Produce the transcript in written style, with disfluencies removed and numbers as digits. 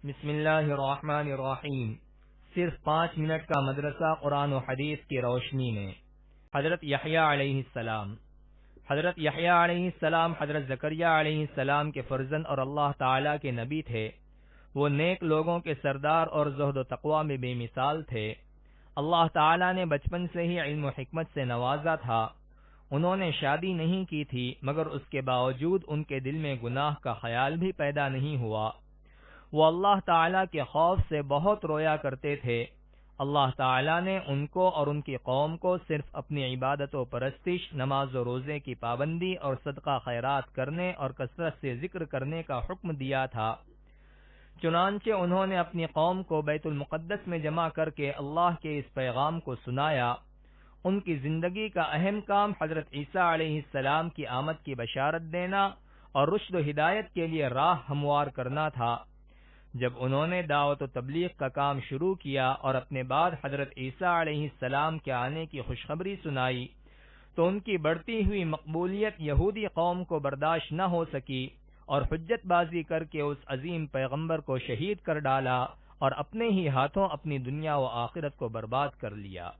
بسم اللہ الرحمن الرحیم۔ صرف 5 منٹ کا مدرسہ قرآن و حدیث کی روشنی میں۔ حضرت یحییٰ علیہ السلام۔ حضرت یحییٰ علیہ السلام حضرت زکریا علیہ السلام کے فرزند اور اللہ تعالیٰ کے نبی تھے۔ وہ نیک لوگوں کے سردار اور زہد و تقوی میں بے مثال تھے۔ اللہ تعالیٰ نے بچپن سے ہی علم و حکمت سے نوازا تھا۔ انہوں نے شادی نہیں کی تھی، مگر اس کے باوجود ان کے دل میں گناہ کا خیال بھی پیدا نہیں ہوا۔ وہ اللہ تعالیٰ کے خوف سے بہت رویا کرتے تھے۔ اللہ تعالیٰ نے ان کو اور ان کی قوم کو صرف اپنی عبادت و پرستش، نماز و روزے کی پابندی اور صدقہ خیرات کرنے اور کثرت سے ذکر کرنے کا حکم دیا تھا۔ چنانچہ انہوں نے اپنی قوم کو بیت المقدس میں جمع کر کے اللہ کے اس پیغام کو سنایا۔ ان کی زندگی کا اہم کام حضرت عیسیٰ علیہ السلام کی آمد کی بشارت دینا اور رشد و ہدایت کے لیے راہ ہموار کرنا تھا۔ جب انہوں نے دعوت و تبلیغ کا کام شروع کیا اور اپنے بعد حضرت عیسیٰ علیہ السلام کے آنے کی خوشخبری سنائی، تو ان کی بڑھتی ہوئی مقبولیت یہودی قوم کو برداشت نہ ہو سکی اور حجت بازی کر کے اس عظیم پیغمبر کو شہید کر ڈالا اور اپنے ہی ہاتھوں اپنی دنیا و آخرت کو برباد کر لیا۔